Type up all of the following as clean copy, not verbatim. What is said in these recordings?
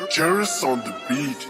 Jerry's on the beat.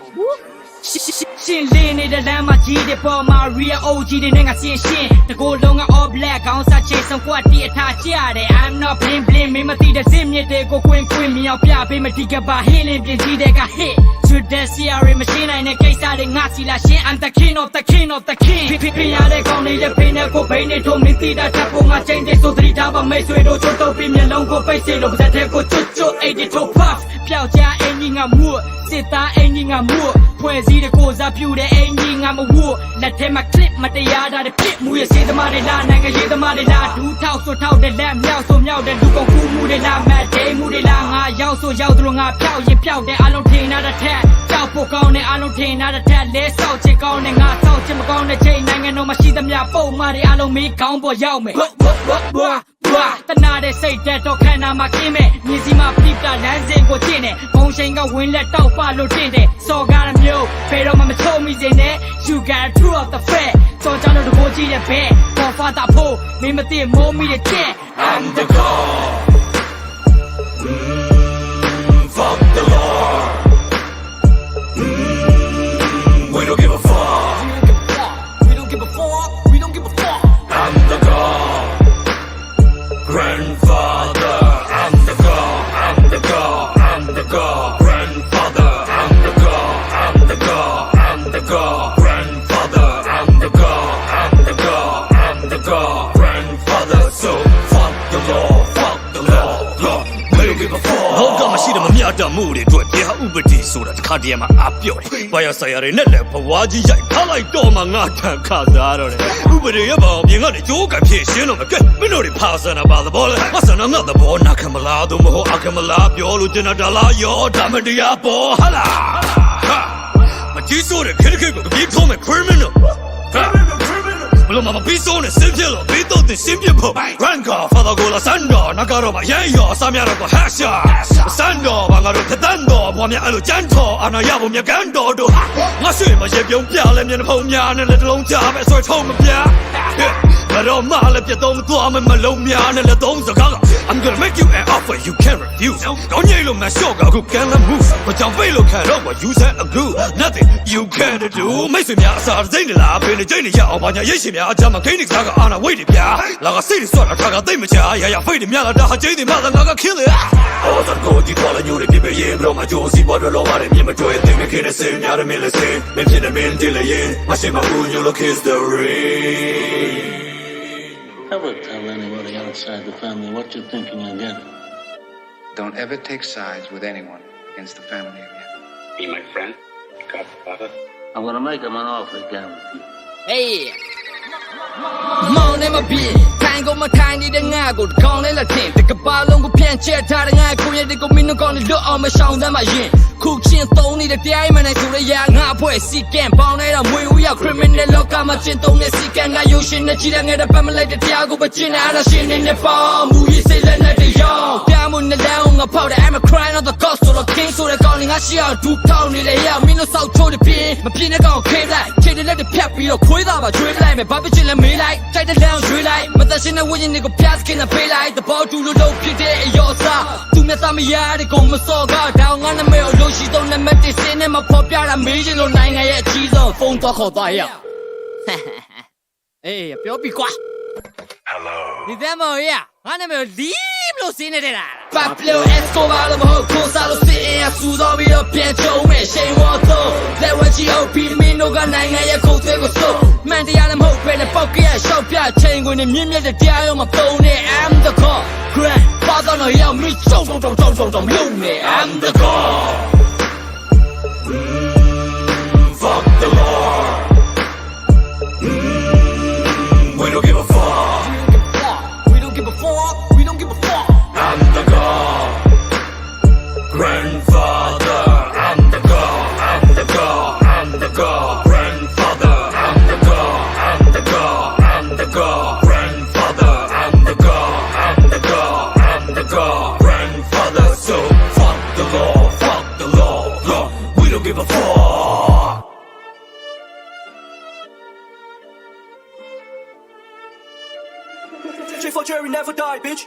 ရှင်းလင်းနေတဲ့လမ်းမှာကြီးတဲ့ပေါ်မှာ real OG တွေနဲ့ငါရှင်းတကိုယ်လုံးက all black ခေါင်းစားချေဆုံးကွက်တီအထားကြတယ် I'm not bling bling မင်းမသိတဲ့စင်မြစ်တွေကိုကွင်းမြောက်ပြပေးမတိကပါဟင်းလင်းပြင်ကြီးတဲ့က hit to the CRA မရှင်းနိုင်တဲ့ကိစ္စတွေငါစီလာရှင်း I'm the king of the king of the king ဖိရတဲ့ကောင်းနေတဲ့ဖိနဲ့ကိုဘိန်းနဲ့ထုံမင်းသိတာထပ်ဖို့ငါချိန်တဲ့ဆိုသတိထားပါမိတ်ဆွေတို့ချိုးတော့ပြီးမျက်လုံးကိုပိတ်စေလို့ပါတဲ့ကိုကျွတ်82 puff ပျောက်ကြားအင်ကြီးငါမှုစစ်သားအင်ကြီးငါမှုဖွဲ့စည်းတဲ့ကိုစားပြူတဲ့အင်ကြီးငါမဝတ်လက်ထဲမှာ clip မတရားတာတဲ့ဖြစ်မှုရဲ့စေသမားတွေလားနိုင်ငံရေးသမားတွေလားဒူးထောက်ဆိုထောက်တဲ့လက်မြောက်ဆိုမြောက်တဲ့လူကုန်ကူးမှုတွေလားမတ်ဒေးမှုတွေလားငါရောက်ဆိုရောက်သူတို့ငါဖြောက်ရင်ဖြောက်တဲ့အလုံးထင်တာတဲ့ထက်ကြောက်ဖို့ကောင်းတဲ့အလုံးထင်တာတဲ့ထက်လဲဆောက်ချင်ကောင်းတဲ့ငါဆောက်ချင်မကောင်းတဲ့ချိန်နိုင်ငံတော်မှာရှိသမျှပုံမှန်တွေအလုံးမီးခေါင်းပေါ်ရောက်မယ်တနာတဲ့စိတ်တက်တော့ခန္ဓာမှာကင်းမဲ့မြည်စီမှာပြိပလမ်းစဉ်ကိုကျင့်တယ်ဘုံရှိန်ကဝင်းလက်တောက်ပလို့တင့်တယ်စော်ကားရမျိုးဖေတော့မချုံမိစေနဲ့ you got true of the fact စော်ကြောင့်တော့တကိုကြီးရဲ့ဘဲပေါ်ဖာတာဖို့မင်းမသိမိုးမိတဲ့ချက် I'm the god fuck the Lord we don't give a fuck we don't give a fuck we don't give a fuck I'm the god grandfather I'm the god I'm the god I'm the god grandfather I'm the god I'm the god I'm the god grandfather I'm the god I'm the god I'm the god grandfather so fuck the law fuck the law we don't give a fuck ဟုတ်ကမရှိတယ်မမြတ်တမှုတွေအတွက်တရားဥပဒေဆိုတာတစ်ခါတည်းမှာအပြော့တယ်။ဘာရဆိုင်ရတွေနဲ့လည်းဘဝကြီးရိုက်ထားလိုက်တော့မှငါထန်ခါစားတော့တယ်။ဥပဒေရဲ့ဘောင်ပြင်ကနေကြိုးကပ်ဖြစ်ရှင်းတော့မကဲမင်းတို့တွေဖာဆနာပါသဘောလဲ။မဆနာငါသဘောနာခံမလားသူမဟုတ်အခံမလားပြောလို့တင်တာလားရောဒါမတရားပေါ်ဟာလား။မကြီးစိုးတဲ့ခက်ခက်ကိုပြေးထုံးမဲ့ criminalဘလို့မပြီးဆုံးနဲ့စင်ပြလို့ပြီးတော့တင်စင်ပြဖို့ Ranka Father Gola Sando နာကတော့မရဲရောအစားများတော့ Hasha Sando ဘာငါတို့ဖတန်းတော့ဘွားများအဲ့လိုကြမ်းတော်အာနာရဖို့မြကန်တော်တို့ငါရွှေမရေပြုံးပြလဲမျက်နှာဖုံးများနဲ့လက်တလုံးချပဲဆွဲထုံးမပြဘာတော့မလည်းပြတ်တော့မသွားမလုံးများနဲ့လက်သုံးစကား I'm gonna make you an offer you can't refuse ကောင်းကြီးလို့မလျှော့ကအခုကန်လမှုမကြောင်ပိတ်လို့ခံတော့ you said a good nothing you can't do မိတ်ဆွေများအစားစိတ်နေလားဖေးနေကြိတ်နေရအောင်ဘာညာရိတ်ရှင်များအကြမ်းမခိနေစားကအာနာဝိတ်တွေဗျာလာကစိတ်တွေဆွတ်တာခါကသိမ့်မချာရဖိတ်တွေများလာတာဟာကျိန်းတွေမှသာငါက kill it အော်စကောဒီပေါ်လာညိုတွေပြပြရင်ဘရောမကြိုးစီပေါ်တော့လောပါတယ်မြင်မတွေ့သိမခင်နဲ့စင်များတယ်မင်းလည်းစင်မင်းဖြစ်တယ်မင်းတည်းလည်းရင်မရှိမဘူး you look history Never tell anybody outside the family what you're thinking of getting. Don't ever take sides with anyone against the family again. Be my friend, Godfather. I'm gonna make him an offer again with you. Heyမောင်နဲ့မပြေထိုင်ကုန်မထိုင်နေတဲ့ငါကိုကောင်းလဲလက်တင်တကပါလုံးကိုပြန်ချက်ထားတဲ့ငါကိုရဲ့ဒီကိုမင်းတို့ကောင်းနေလွတ်အောင်မရှောင်သမ်းမရင်ခုချင်းသုံးနေတဲ့တရားမှန်တဲ့ဆိုရရငါအဖွဲစီကံပေါင်းနေတာမွေဦးရောက် criminal လောကမှာကျင့်သုံးတဲ့စီကံကရုပ်ရှင်နဲ့ကြည့်တဲ့ငါတဲ့ပတ်မလိုက်တဲ့တရားကိုပဲကျင့်နေအားလားရှင်နေပေါ့မူရစိတ်လက်နဲ့တရားပြမှုနဲ့လောင်းငါဖောက်တဲ့ I'm a crying on the cost of the king ဆိုတဲ့ကောင်းငါရှိအောင်ဒူးထောက်နေတယ်ရမင်းတို့စောက်ချိုးတဲ့ပြင်းမပြင်းတဲ့ကောင်ခေးလိုက်ခြေတွေလက်တွေဖြတ်ပြီးတော့ခွေးသားပါကျွေးလိုက်မယ်ဘာဖြစ်ချင်လဲမေးလိုက်ကြိုက်တဲ့လမ်းရွေးလိုက်မသက်ရှင်တဲ့ဝိညာဉ်တွေကိုပြတ်စကင်းနဲ့ပေးလိုက်တဘောတူလို့ဖြစ်တဲ့အယောစားသူမျက်သားမရတဲ့ကောင်မစော်ကားတောင်းငါနာမည်ကိုလို့ရှိတော့နံပါတ်1စင်းနဲ့မဖော်ပြတာမေးချင်လို့နိုင်ငံရဲ့အကြီးဆုံးဖုန်းတော့ခေါ်သွားရအေးပြောပြီကွာ hello ဒီသမော်ရငါနာမည်လီးလို့စင်းနေတဲ့လား Pablo Escobar လို့မဟုတ်ကိုစားလို့စင်းရစူတော့ပြီးတော့ပြန်ချုံမဲ့ရှိန်ဝါတော့လက်ဝဲကြီးအုပ်ပြီးမင်းတို့ကနိုင်ငံရဲ့ခုတ်သွဲကိုစိုးမှန်တရားလည်းမဟုတ်ပဲနဲ့ပေါက်ကရရှောက်ပြချိန်ခွင်နဲ့မြင့်မြတ်တဲ့တရားရောမပုံနဲ့ I'm the god grandfather တော့ရောက်မိချုံလုံးနေ I'm the god fuck the Lord we don't give a fuck we don't give a fuck we don't give a fuck I'm the god grandfather I'm the god I'm the god I'm the god grandfather I'm the god I'm the god I'm the god grandfather I'm the god I'm the god I'm the god grandfather so fuck the law we don't give a fuck J for Jerry never die, bitch.